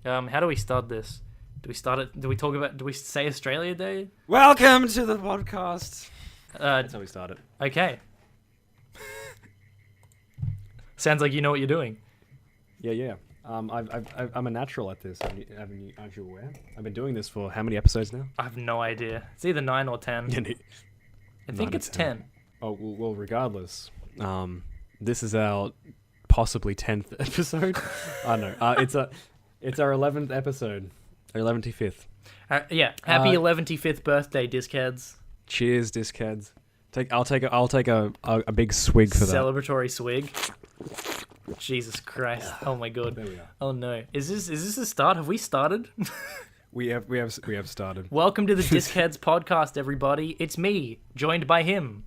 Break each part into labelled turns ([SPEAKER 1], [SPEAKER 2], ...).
[SPEAKER 1] How do we start this? Do we say Australia Day?
[SPEAKER 2] Welcome to the podcast.
[SPEAKER 1] That's
[SPEAKER 2] how we started.
[SPEAKER 1] Okay. Sounds like you know what you're doing.
[SPEAKER 2] Yeah. I'm a natural at this. Aren't you aware? I've been doing this for how many episodes now?
[SPEAKER 1] I have no idea. It's either 9 or 10. I think it's 10.
[SPEAKER 2] Oh, well, regardless. This is our possibly 10th episode. I don't know. It's our 11th episode. Our 11th.
[SPEAKER 1] Yeah. Happy 11th birthday, Discads.
[SPEAKER 2] Cheers, Discads. I'll take a big swig for that.
[SPEAKER 1] Celebratory swig. Jesus Christ! Oh my God!
[SPEAKER 2] There we are.
[SPEAKER 1] Oh no! Is this the start? Have we started?
[SPEAKER 2] We have started.
[SPEAKER 1] Welcome to the Discads podcast, everybody. It's me, joined by him.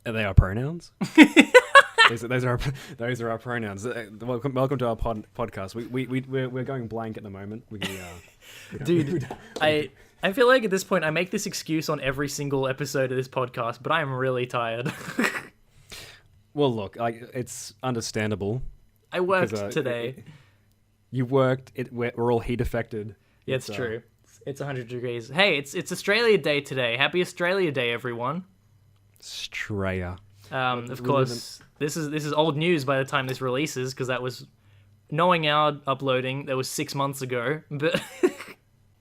[SPEAKER 2] Are they our pronouns? those are our pronouns. Welcome to our podcast. We're going blank at the moment.
[SPEAKER 1] Dude, I feel like at this point I make this excuse on every single episode of this podcast, but I am really tired.
[SPEAKER 2] Well, look, it's understandable.
[SPEAKER 1] I worked today.
[SPEAKER 2] You worked. We're all heat affected.
[SPEAKER 1] Yeah, it's true. It's 100 degrees. Hey, it's Australia Day today. Happy Australia Day, everyone.
[SPEAKER 2] Straya.
[SPEAKER 1] Of course, this is old news by the time this releases, because that was, knowing our uploading, that was 6 months ago. But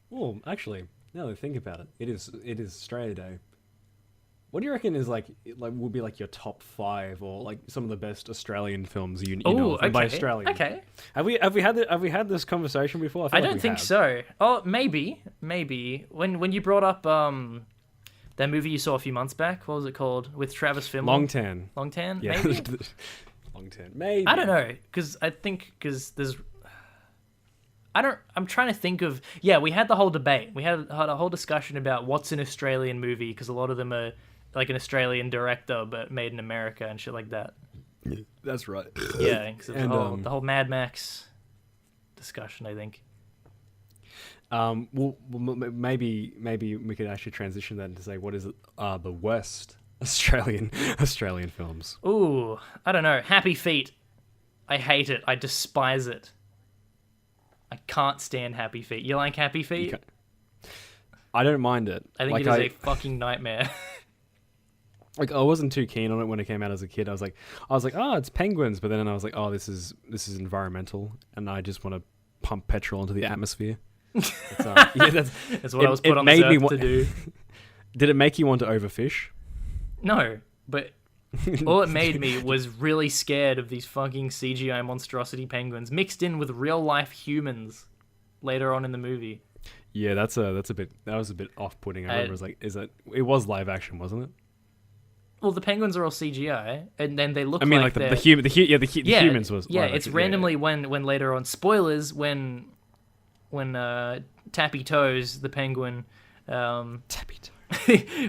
[SPEAKER 2] well, actually, now that I think about it, it is Australia Day. What do you reckon is will be your top 5 or some of the best Australian films you know of?
[SPEAKER 1] Okay.
[SPEAKER 2] By Australian?
[SPEAKER 1] Okay.
[SPEAKER 2] Have we had this conversation before?
[SPEAKER 1] I don't think so. Oh, maybe. When you brought up that movie you saw a few months back, what was it called, with Travis Fimmel?
[SPEAKER 2] Long Tan.
[SPEAKER 1] Yeah. Maybe.
[SPEAKER 2] Long Tan. Maybe.
[SPEAKER 1] I don't know, because there's. I'm trying to think of. Yeah, we had the whole debate. We had a whole discussion about what's an Australian movie, because a lot of them are like an Australian director but made in America and shit like that.
[SPEAKER 2] That's right.
[SPEAKER 1] Yeah, the whole Mad Max discussion, I think.
[SPEAKER 2] Well, maybe we could actually transition that into say what is the worst Australian films.
[SPEAKER 1] Ooh, I don't know. Happy Feet. I hate it. I despise it. I can't stand Happy Feet. You like Happy Feet?
[SPEAKER 2] I don't mind it.
[SPEAKER 1] I think it is a fucking nightmare.
[SPEAKER 2] I wasn't too keen on it when it came out as a kid. I was like, oh, it's penguins, but then I was like, oh, this is environmental, and I just want to pump petrol into the atmosphere. That's
[SPEAKER 1] what I was put on this earth to do.
[SPEAKER 2] Did it make you want to overfish?
[SPEAKER 1] No, but all it made me was really scared of these fucking CGI monstrosity penguins mixed in with real life humans later on in the movie.
[SPEAKER 2] Yeah, that was a bit off-putting. I remember it was live action, wasn't it?
[SPEAKER 1] Well, the penguins are all CGI, and then they look.
[SPEAKER 2] I mean,
[SPEAKER 1] like
[SPEAKER 2] the humans was.
[SPEAKER 1] Yeah, it's randomly when later on, spoilers, when Tappy Toes, the penguin,
[SPEAKER 2] Tappy Toes.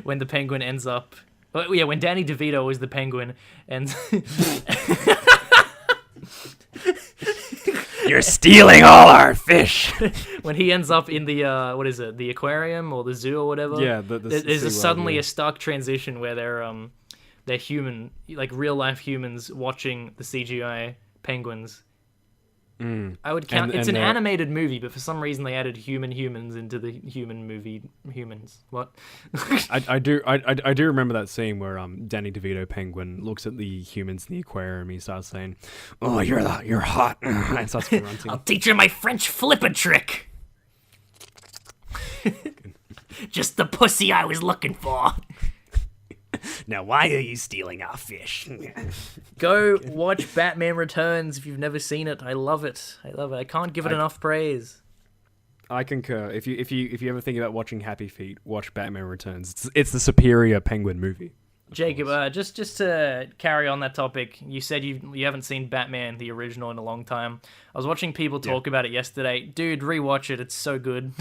[SPEAKER 1] when the penguin ends up. Well, yeah, when Danny DeVito is the penguin, and
[SPEAKER 2] you're stealing all our fish.
[SPEAKER 1] When he ends up in the the aquarium or the zoo or whatever.
[SPEAKER 2] Yeah,
[SPEAKER 1] there's suddenly a stark transition where they're human, like real life humans watching the CGI penguins. I would count. It's an animated movie, but for some reason they added humans into the human movie. Humans. What?
[SPEAKER 2] I do remember that scene where Danny DeVito penguin looks at the humans in the aquarium. He starts saying, "Oh, you're hot," and starts grunting.
[SPEAKER 1] I'll teach you my French flipper trick. Just the pussy I was looking for.
[SPEAKER 2] Now, why are you stealing our fish?
[SPEAKER 1] Go watch Batman Returns if you've never seen it. I love it. I can't give it enough praise.
[SPEAKER 2] I concur. If you ever think about watching Happy Feet, watch Batman Returns. It's the superior penguin movie.
[SPEAKER 1] Jacob, just to carry on that topic, you said you haven't seen Batman the original in a long time. I was watching people talk about it yesterday. Dude, rewatch it. It's so good.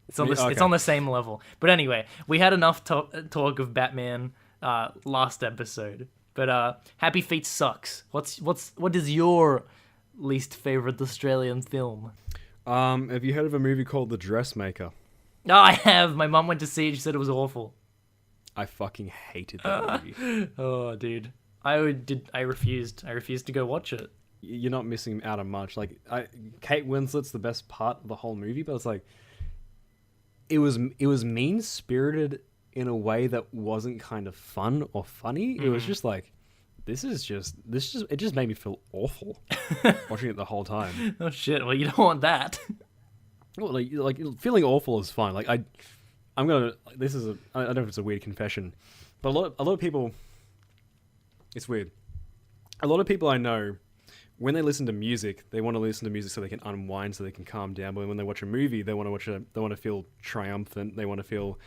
[SPEAKER 1] It's on the same level. But anyway, we had enough talk of Batman last episode. But Happy Feet sucks. What is your least favorite Australian film?
[SPEAKER 2] Have you heard of a movie called The Dressmaker?
[SPEAKER 1] No, I have. My mum went to see it. She said it was awful.
[SPEAKER 2] I fucking hated that movie.
[SPEAKER 1] Oh, dude. I refused. I refused to go watch it.
[SPEAKER 2] you're not missing out on much. Like, Kate Winslet's the best part of the whole movie, but it's like it was mean spirited in a way that wasn't kind of fun or funny. It was just like, it just made me feel awful watching it the whole time.
[SPEAKER 1] Oh shit! Well, you don't want that.
[SPEAKER 2] Well, like feeling awful is fine. Like I'm gonna. This is I don't know if it's a weird confession, but a lot of people. It's weird. A lot of people I know, when they listen to music, they want to listen to music so they can unwind, so they can calm down. But when they watch a movie, they want to feel triumphant. They want to feel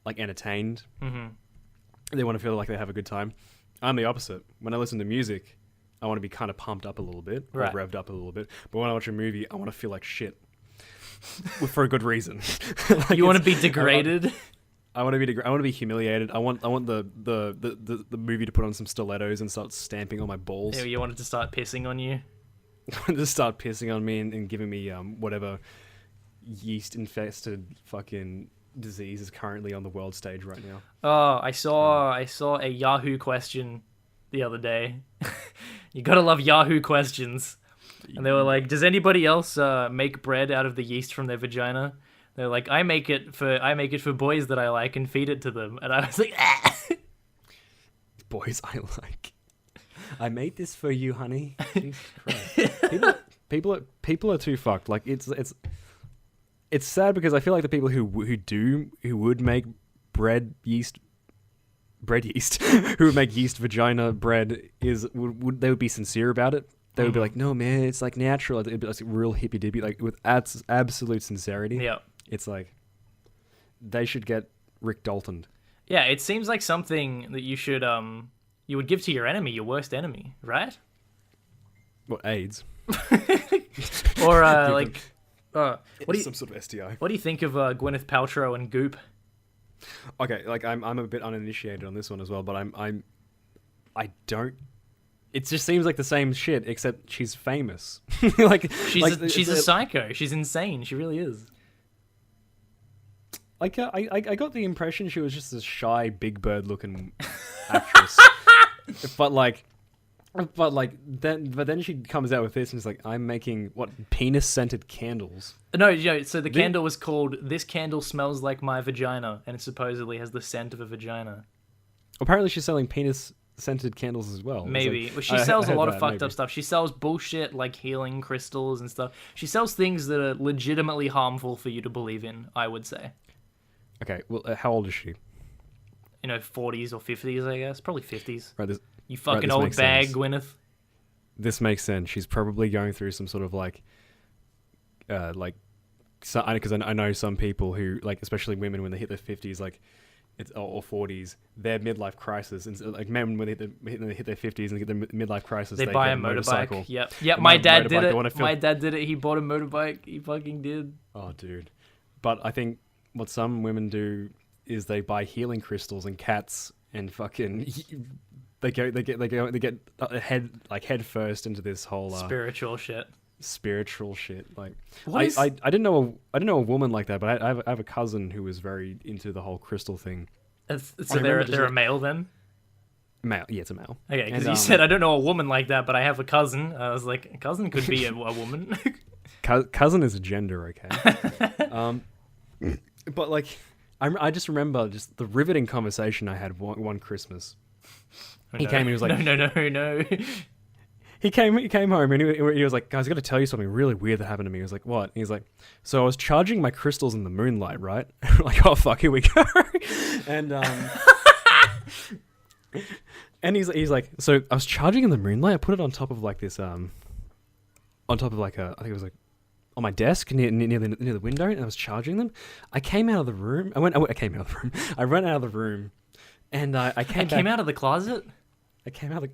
[SPEAKER 2] like entertained.
[SPEAKER 1] Mm-hmm.
[SPEAKER 2] They want to feel like they have a good time. I'm the opposite. When I listen to music, I want to be kind of pumped up a little bit, or revved up a little bit. But when I watch a movie, I want to feel like shit, for a good reason.
[SPEAKER 1] Like, you want to be degraded.
[SPEAKER 2] I want to be humiliated. I want the movie to put on some stilettos and start stamping on my balls.
[SPEAKER 1] Yeah, you wanted to start pissing on you.
[SPEAKER 2] To start pissing on me and giving me whatever yeast infested fucking disease is currently on the world stage right now.
[SPEAKER 1] Oh, I saw a Yahoo question the other day. You gotta love Yahoo questions. And they were like, does anybody else make bread out of the yeast from their vagina? They're like, I make it for boys that I like and feed it to them. And I was like, ah!
[SPEAKER 2] Boys I like. I made this for you, honey. Jesus Christ. People are too fucked. Like it's sad because I feel like the people who would make bread yeast, who would make yeast vagina bread would they would be sincere about it. They would be like, no man, it's like natural. It'd be like real hippy dippy, like with absolute sincerity.
[SPEAKER 1] Yeah.
[SPEAKER 2] It's like they should get Rick Daltoned.
[SPEAKER 1] Yeah, it seems like something that you should you would give to your enemy, your worst enemy, right?
[SPEAKER 2] What, AIDS?
[SPEAKER 1] Or like what do you,
[SPEAKER 2] some sort of STI.
[SPEAKER 1] What do you think of Gwyneth Paltrow and Goop?
[SPEAKER 2] Okay, like I'm a bit uninitiated on this one as well, but I don't. It just seems like the same shit, except she's famous. Like
[SPEAKER 1] she's a psycho. She's insane. She really is.
[SPEAKER 2] Like I got the impression she was just a shy Big Bird looking actress, but then she comes out with this and it's like, I'm making penis scented candles.
[SPEAKER 1] No, so the candle was called "This Candle Smells Like My Vagina," and it supposedly has the scent of a vagina.
[SPEAKER 2] Apparently, she's selling penis scented candles as well.
[SPEAKER 1] Maybe. Well, she sells a lot of fucked up stuff. She sells bullshit like healing crystals and stuff. She sells things that are legitimately harmful for you to believe in, I would say.
[SPEAKER 2] Okay, well, how old is she?
[SPEAKER 1] 40s or 50s, I guess. Probably 50s.
[SPEAKER 2] Right,
[SPEAKER 1] You fucking old bag, sense. Gwyneth.
[SPEAKER 2] This makes sense. She's probably going through some sort of because I know some people who, like, especially women when they hit their 50s, like, or 40s, their midlife crisis, and like men when they hit their 50s and get their midlife crisis,
[SPEAKER 1] they buy a motorbike. Yep. My dad did it. My dad did it. He bought a motorbike. He fucking did.
[SPEAKER 2] Oh, dude. But I think what some women do is they buy healing crystals and cats and fucking they get head first into this whole
[SPEAKER 1] spiritual shit.
[SPEAKER 2] Like, I didn't know a woman like that, but I have a cousin who was very into the whole crystal thing.
[SPEAKER 1] So they're a male then?
[SPEAKER 2] Male, yeah, it's a male.
[SPEAKER 1] Okay, because you said I don't know a woman like that, but I have a cousin. I was like, a cousin could be a woman.
[SPEAKER 2] Cousin is a gender, okay. But like, I just remember just the riveting conversation I had one Christmas. He came and he was like,
[SPEAKER 1] no.
[SPEAKER 2] He came home and he was like, guys, I got to tell you something really weird that happened to me. He was like, what? And he's like, so I was charging my crystals in the moonlight, right? I'm like, oh fuck, here we go. And and he's like, so I was charging in the moonlight. I put it on top of like this on top of like I think it was like on my desk near the window, and I was charging them. I came out of the room. I came out of the room. I ran out of the room, and I came
[SPEAKER 1] out of the closet.
[SPEAKER 2] I came out of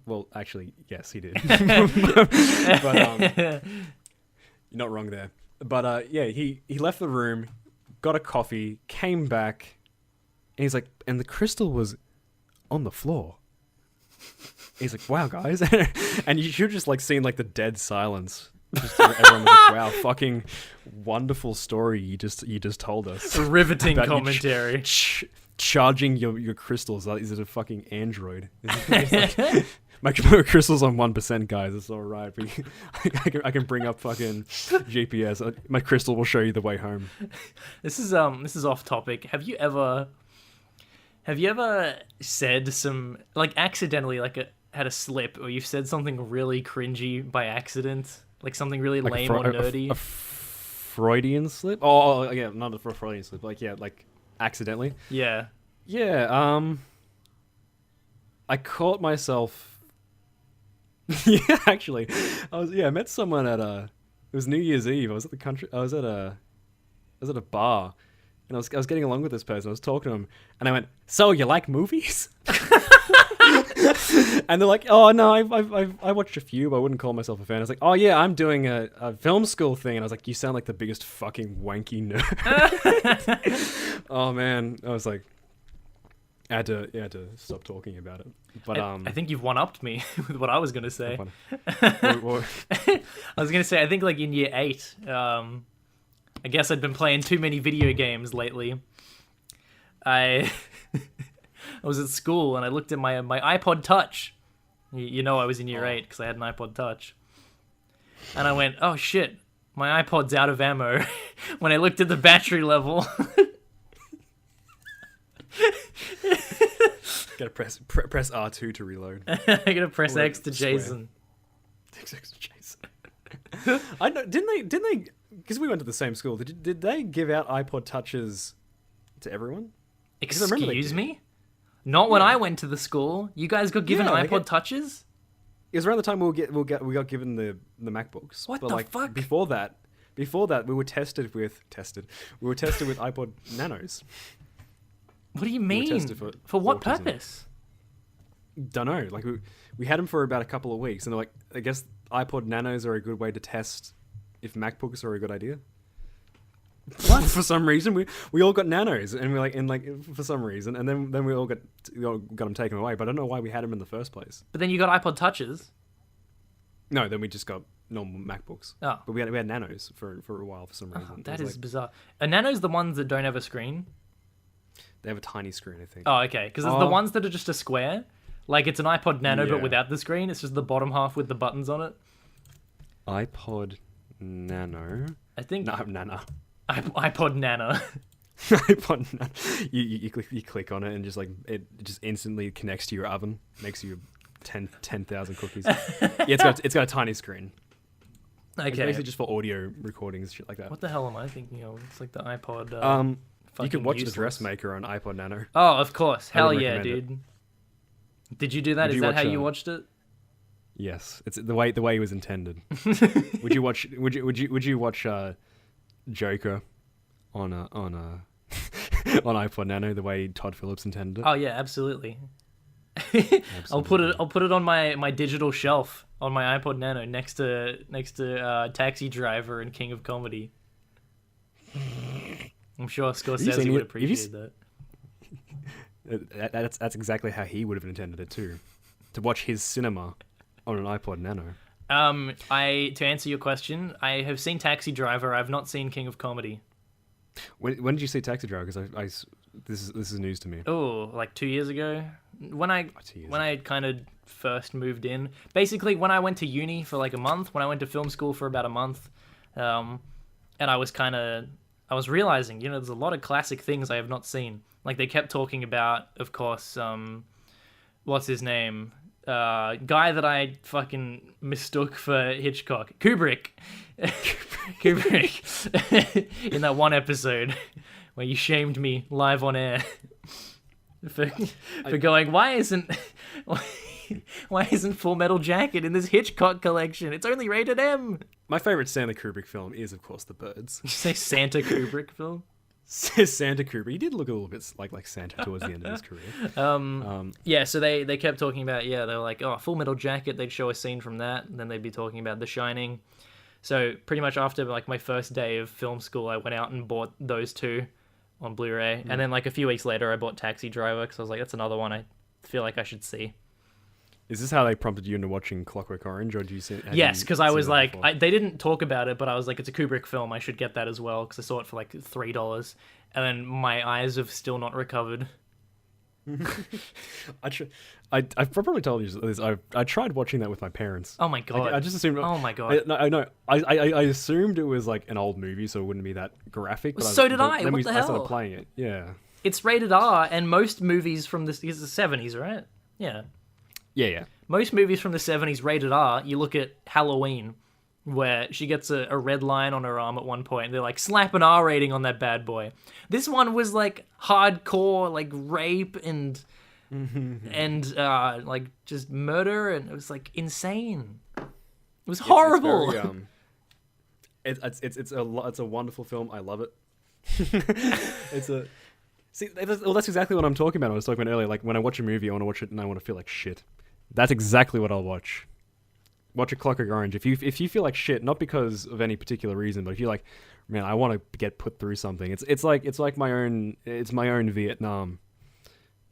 [SPEAKER 2] well, actually, yes, he did. But you're not wrong there. But yeah, he left the room, got a coffee, came back, and he's like, and the crystal was on the floor. He's like, wow, guys. And you should just like seen like the dead silence Just everyone was like, "Wow, fucking wonderful story you just told us."
[SPEAKER 1] Riveting
[SPEAKER 2] about you
[SPEAKER 1] commentary.
[SPEAKER 2] Charging your crystals. Is it a fucking android? My crystal's on 1%, guys. It's all right. I can bring up fucking GPS. My crystal will show you the way home.
[SPEAKER 1] This is off topic. Have you ever said some, like, accidentally, like, had a slip, or you've said something really cringy by accident, like something really
[SPEAKER 2] Like
[SPEAKER 1] lame or nerdy?
[SPEAKER 2] a Freudian slip? Oh, yeah, not a Freudian slip. Like, yeah, like accidentally.
[SPEAKER 1] Yeah.
[SPEAKER 2] Yeah. I caught myself. Yeah, actually, I met someone at it was New Year's Eve. I was at a bar, and I was getting along with this person. I was talking to him, and I went, "So you like movies?" And they're like, "Oh no, I watched a few, but I wouldn't call myself a fan." I was like, "Oh yeah, I'm doing a film school thing," and I was like, "You sound like the biggest fucking wanky nerd." Oh man, I was like, I had to stop talking about it. But
[SPEAKER 1] I think you've one-upped me with what I was gonna say.
[SPEAKER 2] what-
[SPEAKER 1] I was gonna say, I think like in year 8, I guess I'd been playing too many video games lately. I was at school and I looked at my iPod Touch. You know I was in year 8 because I had an iPod Touch. And I went, oh shit, my iPod's out of ammo. When I looked at the battery level.
[SPEAKER 2] Gotta press R2 to reload.
[SPEAKER 1] I gotta press
[SPEAKER 2] Or
[SPEAKER 1] X to
[SPEAKER 2] square.
[SPEAKER 1] Jason.
[SPEAKER 2] X to Jason. I know. Didn't they? Because we went to the same school. Did they give out iPod Touches to everyone? Because I remember they
[SPEAKER 1] Excuse
[SPEAKER 2] did.
[SPEAKER 1] me? Not when I went to the school. You guys got given
[SPEAKER 2] Yeah, they
[SPEAKER 1] iPod
[SPEAKER 2] get-
[SPEAKER 1] Touches?
[SPEAKER 2] It was around the time we got given the MacBooks.
[SPEAKER 1] What
[SPEAKER 2] but
[SPEAKER 1] the
[SPEAKER 2] like,
[SPEAKER 1] fuck?
[SPEAKER 2] Before that, we were tested with iPod Nanos.
[SPEAKER 1] What do you
[SPEAKER 2] were
[SPEAKER 1] mean?
[SPEAKER 2] tested
[SPEAKER 1] For what
[SPEAKER 2] autism.
[SPEAKER 1] purpose?
[SPEAKER 2] Dunno. Like we had them for about a couple of weeks, and they're like, I guess iPod Nanos are a good way to test if MacBooks are a good idea. What? For some reason, we all got Nanos, and we're like, for some reason, and then we all got them taken away. But I don't know why we had them in the first place.
[SPEAKER 1] But then you got iPod Touches.
[SPEAKER 2] No, then we just got normal MacBooks.
[SPEAKER 1] Oh,
[SPEAKER 2] But we had Nanos for a while for some reason.
[SPEAKER 1] that
[SPEAKER 2] It was
[SPEAKER 1] is
[SPEAKER 2] like,
[SPEAKER 1] bizarre. Are Nanos the ones that don't have a screen?
[SPEAKER 2] they have a tiny screen, I think.
[SPEAKER 1] Oh, okay. Because it's the
[SPEAKER 2] Oh.
[SPEAKER 1] ones that are just a square. Like it's an iPod Nano, but
[SPEAKER 2] Yeah.
[SPEAKER 1] without the screen. It's just the bottom half with the buttons on it.
[SPEAKER 2] iPod Nano.
[SPEAKER 1] I think
[SPEAKER 2] No, Nana.
[SPEAKER 1] iPod Nano.
[SPEAKER 2] iPod Nano. You click on it and just like it just instantly connects to your oven, makes you 10,000 cookies. Yeah, it's got a tiny screen. It's
[SPEAKER 1] Okay.
[SPEAKER 2] basically just for audio recordings, shit like that.
[SPEAKER 1] What the hell am I thinking of? It's like the iPod.
[SPEAKER 2] You
[SPEAKER 1] fucking
[SPEAKER 2] can watch
[SPEAKER 1] useless.
[SPEAKER 2] The Dressmaker on iPod Nano.
[SPEAKER 1] Oh, of course.
[SPEAKER 2] I
[SPEAKER 1] Hell
[SPEAKER 2] would
[SPEAKER 1] yeah,
[SPEAKER 2] recommend
[SPEAKER 1] dude. Did you do that?
[SPEAKER 2] Would
[SPEAKER 1] Is
[SPEAKER 2] you
[SPEAKER 1] that how
[SPEAKER 2] watch,
[SPEAKER 1] you watched it?
[SPEAKER 2] Yes, it's the way it was intended. Would you watch Joker on on iPod Nano the way Todd Phillips intended it?
[SPEAKER 1] Oh yeah, absolutely. I'll put it on my digital shelf on my iPod Nano next to Taxi Driver and King of Comedy. I'm sure Scorsese
[SPEAKER 2] seen
[SPEAKER 1] would
[SPEAKER 2] it?
[SPEAKER 1] appreciate that.
[SPEAKER 2] That's exactly how he would have intended it too. To watch his cinema on an iPod Nano.
[SPEAKER 1] To answer your question, I have seen Taxi Driver. I've not seen King of Comedy.
[SPEAKER 2] When did you see Taxi Driver? Because this is news to me.
[SPEAKER 1] Oh, like 2 years ago. When I
[SPEAKER 2] 2 years
[SPEAKER 1] when I kind of first moved in. Basically, when I went to uni for like a month, when I went to film school for about a month, and I was realizing, there's a lot of classic things I have not seen. Like they kept talking about, of course, what's his name? Guy that I fucking mistook for Hitchcock. Kubrick. Kubrick. In that one episode where you shamed me live on air for going, why isn't Full Metal Jacket in this Hitchcock collection? It's only rated M.
[SPEAKER 2] My favorite Stanley Kubrick film is, of course, The Birds.
[SPEAKER 1] Did you say Santa Kubrick film?
[SPEAKER 2] Santa Kubrick. He did look a little bit like Santa towards the end of his career.
[SPEAKER 1] Yeah, so they kept talking about, they were like, oh, Full Metal Jacket, they'd show a scene from that, and then they'd be talking about The Shining. So pretty much after like my first day of film school, I went out and bought those two on Blu-ray. And then like a few weeks later, I bought Taxi Driver because I was like, that's another one I feel like I should see.
[SPEAKER 2] Is this how they prompted you into watching Clockwork Orange, or do you see?
[SPEAKER 1] Yes, because I
[SPEAKER 2] seen
[SPEAKER 1] was
[SPEAKER 2] that
[SPEAKER 1] like,
[SPEAKER 2] before?
[SPEAKER 1] they didn't talk about it, but I was like, it's a Kubrick film. I should get that as well because I saw it for like $3, and then my eyes have still not recovered.
[SPEAKER 2] I've probably told you this. I tried watching that with my parents.
[SPEAKER 1] Oh my god!
[SPEAKER 2] I just assumed.
[SPEAKER 1] Oh my god!
[SPEAKER 2] I know. I assumed it was like an old movie, so it wouldn't be that graphic. But
[SPEAKER 1] So did I.
[SPEAKER 2] Then
[SPEAKER 1] What the
[SPEAKER 2] I
[SPEAKER 1] hell?
[SPEAKER 2] started playing it. Yeah.
[SPEAKER 1] It's rated R, and most movies from this is the 70s, right? Yeah.
[SPEAKER 2] Yeah.
[SPEAKER 1] Most movies from the 70s rated R. You look at Halloween, where she gets a red line on her arm at one point. And they're like, slap an R rating on that bad boy. This one was like hardcore, like rape and like just murder, and it was like insane. It was horrible.
[SPEAKER 2] It's a wonderful film. I love it. That's exactly what I'm talking about. I was talking about earlier. Like when I watch a movie, I want to watch it and I want to feel like shit. That's exactly what I'll watch. Watch A Clockwork Orange. If you feel like shit, not because of any particular reason, but if you're like, man, I want to get put through something. It's like my own Vietnam.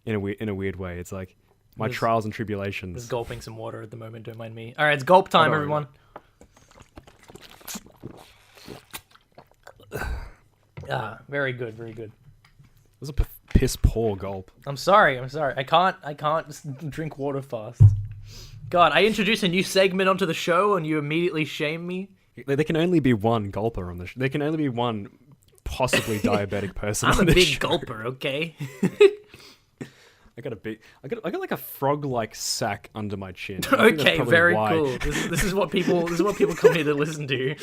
[SPEAKER 2] In a weird way, it's like my trials and tribulations.
[SPEAKER 1] Just gulping some water at the moment. Don't mind me. All right, it's gulp time, everyone. Very good, very good.
[SPEAKER 2] It was a piss poor gulp.
[SPEAKER 1] I'm sorry. I can't just drink water fast. God, I introduced a new segment onto the show and you immediately shame me.
[SPEAKER 2] There can only be one gulper on the show. There can only be one possibly diabetic person.
[SPEAKER 1] I'm
[SPEAKER 2] on
[SPEAKER 1] a
[SPEAKER 2] this
[SPEAKER 1] big
[SPEAKER 2] show.
[SPEAKER 1] gulper, okay?
[SPEAKER 2] I got like a frog-like sack under my chin. I think that's
[SPEAKER 1] Okay,
[SPEAKER 2] probably
[SPEAKER 1] very
[SPEAKER 2] why.
[SPEAKER 1] cool. This is what people come here to listen to.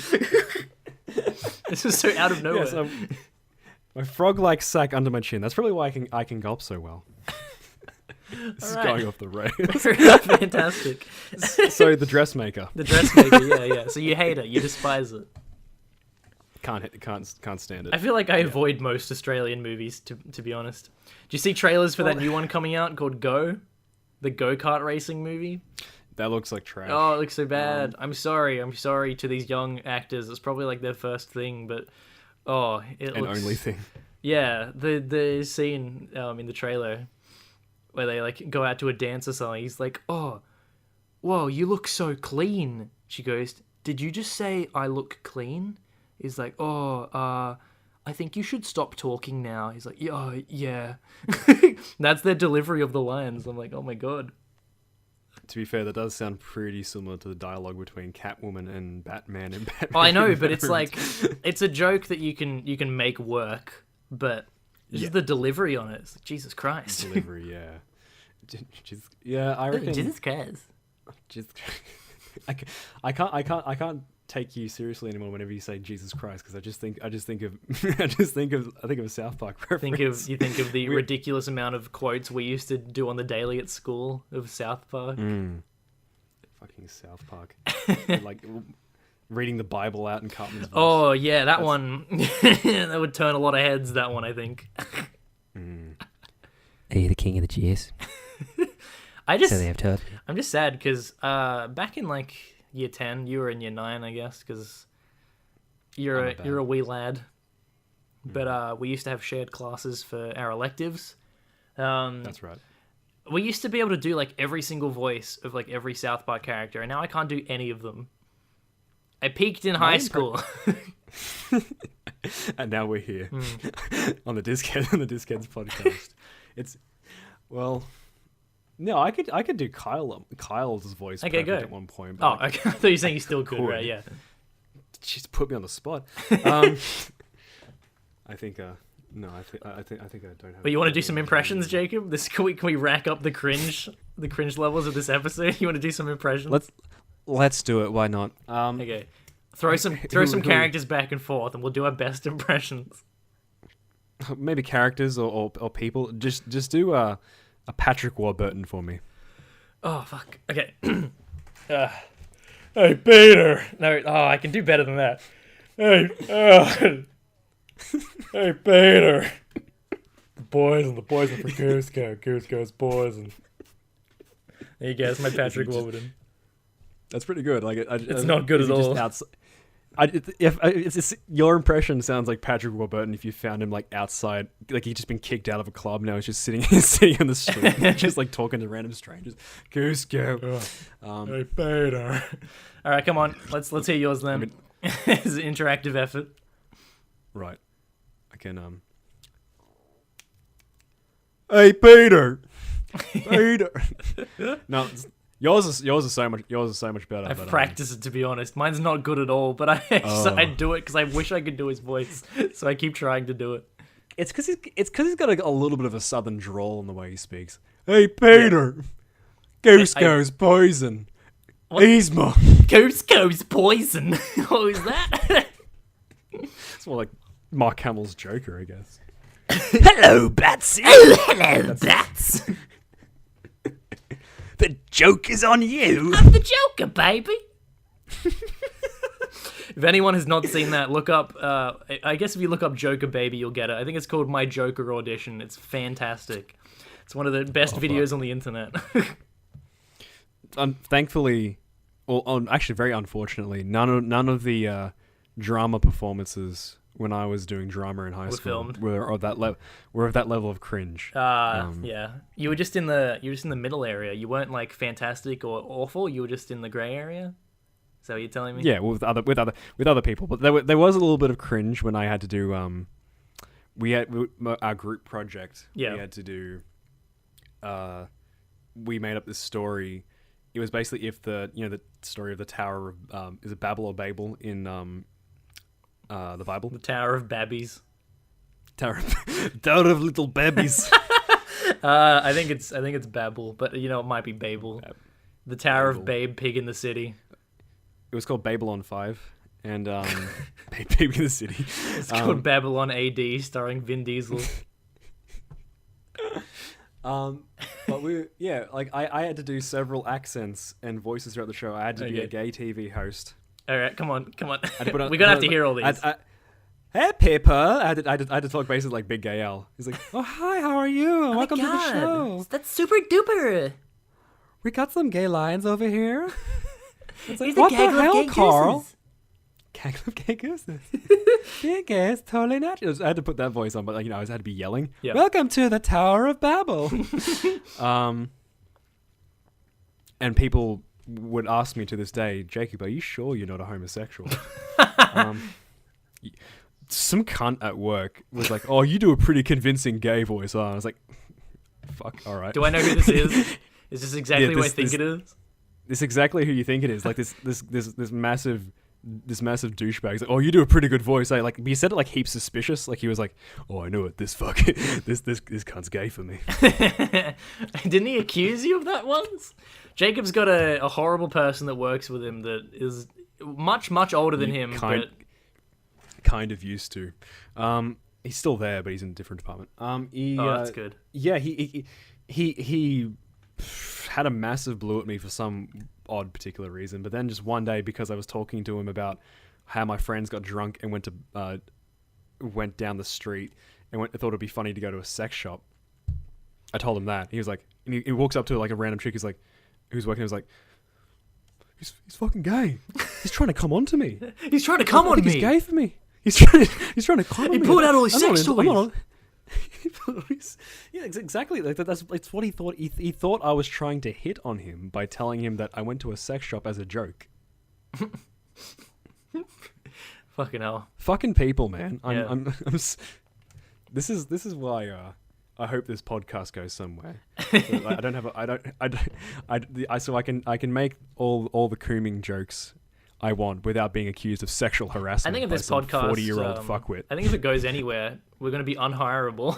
[SPEAKER 1] This is so out of nowhere.
[SPEAKER 2] Yeah, so my frog-like sack under my chin. That's probably why I can gulp so well. This is going off the rails.
[SPEAKER 1] Fantastic.
[SPEAKER 2] So the dressmaker.
[SPEAKER 1] The dressmaker, yeah. So you hate it, you despise it.
[SPEAKER 2] Can't stand it.
[SPEAKER 1] I feel like I avoid most Australian movies, to be honest. Do you see trailers for that new one coming out called Go? The go-kart racing movie?
[SPEAKER 2] That looks like trash.
[SPEAKER 1] Oh, it looks so bad. I'm sorry to these young actors. It's probably like their first thing, but it looks...
[SPEAKER 2] only thing.
[SPEAKER 1] Yeah, the scene in the trailer where they like go out to a dance or something. He's like, "Oh, whoa, you look so clean." She goes, "Did you just say I look clean?" He's like, "Oh, I think you should stop talking now." He's like, yeah. That's their delivery of the lines. I'm like, oh my god.
[SPEAKER 2] To be fair, that does sound pretty similar to the dialogue between Catwoman and Batman and Batman.
[SPEAKER 1] Oh, I know, but it's like, it's a joke that you can make work, but just the delivery on it. It's like, Jesus Christ.
[SPEAKER 2] Delivery, yeah. I reckon.
[SPEAKER 1] Jesus Christ.
[SPEAKER 2] I can't take you seriously anymore whenever you say Jesus Christ, because I think of a South Park reference.
[SPEAKER 1] You think of the ridiculous amount of quotes we used to do on the daily at school of South Park.
[SPEAKER 2] Fucking South Park. Like reading the Bible out in Cartman's voice.
[SPEAKER 1] Oh yeah, that one. That would turn a lot of heads. That one, I think.
[SPEAKER 3] Are you the king of the Jews?
[SPEAKER 1] I'm
[SPEAKER 3] told.
[SPEAKER 1] I'm just sad because back in like year 10, you were in year 9, I guess, because you're a wee lad. But we used to have shared classes for our electives.
[SPEAKER 2] That's right.
[SPEAKER 1] We used to be able to do like every single voice of like every South Park character, and now I can't do any of them. I peaked in high school.
[SPEAKER 2] And now we're here on the Diskheads podcast. It's no, I could do Kyle's voice
[SPEAKER 1] Okay, go.
[SPEAKER 2] at one point.
[SPEAKER 1] Oh, okay. I thought you were saying you still could, right? Yeah.
[SPEAKER 2] She's put me on the spot. I think no, I think I don't have.
[SPEAKER 1] But you want to do some impressions, Jacob? Can we rack up the cringe levels of this episode? You want to do some impressions?
[SPEAKER 2] Let's do it. Why not?
[SPEAKER 1] Okay. Throw some characters back and forth, and we'll do our best impressions.
[SPEAKER 2] Maybe characters or people. Just do a Patrick Warburton for me.
[SPEAKER 1] Oh fuck. Okay. Hey Peter. No. Oh, I can do better than that. Hey. Hey Peter. The boys and for Goose Goes boys and. There you go. That's my Patrick Warburton.
[SPEAKER 2] That's pretty good. Like
[SPEAKER 1] it's not good at all.
[SPEAKER 2] Your impression sounds like Patrick Warburton if you found him like outside, like he'd just been kicked out of a club. Now he's just sitting on the street, just like talking to random strangers. Goose go.
[SPEAKER 3] Hey, Peter.
[SPEAKER 1] All right, come on. Let's hear yours then. It's an interactive effort.
[SPEAKER 2] Right. I can. Hey, Peter. Peter. No. Yours is so much better.
[SPEAKER 1] I've practiced it, to be honest. Mine's not good at all, but I do it because I wish I could do his voice, so I keep trying to do it.
[SPEAKER 2] It's because he's got a little bit of a southern drawl in the way he speaks. Hey, Peter, goose goes poison. Yzma.
[SPEAKER 1] Goose goes poison. What was that?
[SPEAKER 2] It's more like Mark Hamill's Joker, I guess.
[SPEAKER 1] Hello, Batsy. Hello, Bats.
[SPEAKER 2] The joke is on you.
[SPEAKER 1] I'm the Joker, baby. If anyone has not seen that, look up. I guess if you look up Joker Baby, you'll get it. I think it's called My Joker Audition. It's fantastic. It's one of the best videos on the internet.
[SPEAKER 2] Thankfully, or actually very unfortunately, none of the drama performances when I was doing drama in high school were of that level of cringe.
[SPEAKER 1] Yeah, you were just in the middle area. You weren't like fantastic or awful. You were just in the grey area. Is that what you're telling me?
[SPEAKER 2] Yeah, with other people, but there was a little bit of cringe when I had to do our group project.
[SPEAKER 1] Yeah,
[SPEAKER 2] we had to do. We made up this story. It was basically if the story of the Tower of is it Babel or Babel in the Bible?
[SPEAKER 1] The Tower of Babbies.
[SPEAKER 2] Tower of Little Babbies.
[SPEAKER 1] I think it's Babel, but it might be Babel. The Tower of Babe Pig in the City.
[SPEAKER 2] It was called Babylon 5, and Babe Pig in the City.
[SPEAKER 1] It's called Babylon AD, starring Vin Diesel.
[SPEAKER 2] But I had to do several accents and voices throughout the show. I had to be a gay TV host.
[SPEAKER 1] All right, come on. We're gonna have to hear all these.
[SPEAKER 2] Hey, Pippa. I had to talk basically like Big Gay Al. He's like, oh, hi, how are you? Welcome to the show.
[SPEAKER 1] That's super duper.
[SPEAKER 2] We got some gay lions over here. It's like,
[SPEAKER 1] He's
[SPEAKER 2] what
[SPEAKER 1] the
[SPEAKER 2] the hell, Carl?
[SPEAKER 1] Gooses.
[SPEAKER 2] Gaggle of gay gooses. Big gay is totally natural. I had to put that voice on, but I had to be yelling. Yep. Welcome to the Tower of Babel. And people would ask me to this day, Jacob, are you sure you're not a homosexual? Some cunt at work was like, oh, you do a pretty convincing gay voice. I was like, fuck, all right.
[SPEAKER 1] Do I know who this is? Is this exactly what I think it is?
[SPEAKER 2] This is exactly who you think it is. Like this massive douchebag. He's like, oh, you do a pretty good voice. Like he said it like heaps suspicious. Like he was like, oh, I knew it. This cunt's gay for me.
[SPEAKER 1] Didn't he accuse you of that once? Jacob's got a horrible person that works with him that is much older than him.
[SPEAKER 2] Kind of used to. He's still there, but he's in a different department.
[SPEAKER 1] That's good.
[SPEAKER 2] Yeah, he had a massive blew at me for some odd particular reason, but then just one day, because I was talking to him about how my friends got drunk and went down the street and thought it'd be funny to go to a sex shop. I told him that. He was like, and he walks up to like a random chick. He's like, who's working? He was like, he's fucking gay. He's trying to come on to me.
[SPEAKER 1] He's trying to come on me.
[SPEAKER 2] He's gay for me. He's trying to come on me.
[SPEAKER 1] He pulled out all his sex toys.
[SPEAKER 2] Yeah, exactly. Like that's what he thought. He thought I was trying to hit on him by telling him that I went to a sex shop as a joke.
[SPEAKER 1] Fucking hell.
[SPEAKER 2] Fucking people, man. This is why I hope this podcast goes somewhere. So I can make all the cooming jokes I want without being accused of sexual harassment.
[SPEAKER 1] I think if this podcast
[SPEAKER 2] 40-year-old fuckwit.
[SPEAKER 1] I think if it goes anywhere, we're going to be unhireable.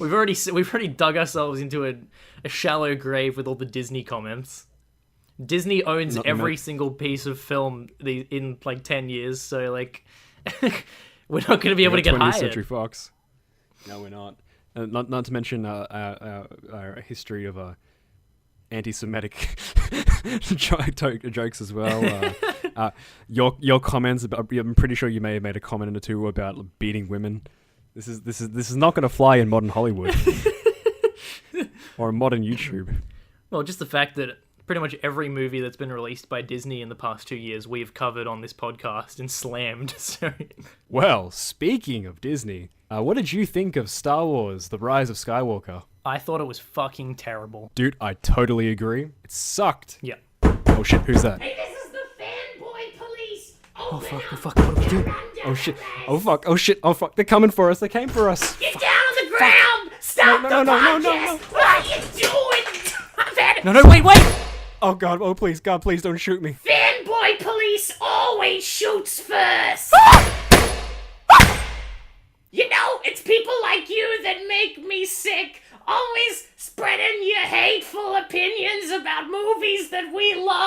[SPEAKER 1] We've already dug ourselves into a shallow grave with all the Disney comments. Disney owns every single piece of film in like 10 years, so like we're not going to be able to get
[SPEAKER 2] 20th
[SPEAKER 1] hired.
[SPEAKER 2] Century Fox. No, we're not. Not to mention our history of anti-Semitic jokes as well. Your comments about, I'm pretty sure you may have made a comment or two about beating women. This is not going to fly in modern Hollywood or modern YouTube.
[SPEAKER 1] Well, just the fact that pretty much every movie that's been released by Disney in the past 2 years we've covered on this podcast and slammed. So,
[SPEAKER 2] Well, speaking of Disney, what did you think of Star Wars: The Rise of Skywalker?
[SPEAKER 1] I thought it was fucking terrible.
[SPEAKER 2] Dude, I totally agree. It sucked.
[SPEAKER 1] Yeah.
[SPEAKER 2] Oh shit, who's that?
[SPEAKER 4] Hey, this is the fanboy police.
[SPEAKER 1] Oh fuck, what do we do?
[SPEAKER 2] Oh shit. Oh fuck. Oh shit. Oh fuck. They're coming for us. They came for us.
[SPEAKER 4] Get down on the ground. Stop
[SPEAKER 2] No,
[SPEAKER 4] the
[SPEAKER 2] no, no,
[SPEAKER 4] podcast.
[SPEAKER 2] no, no.
[SPEAKER 4] What are you doing? I've had
[SPEAKER 1] No, wait!
[SPEAKER 2] Oh god. Oh please, God, please don't shoot me.
[SPEAKER 4] fanboy police always shoots first. You know, it's people like you that make me sick. Always spreading your hateful opinions about movies that we love.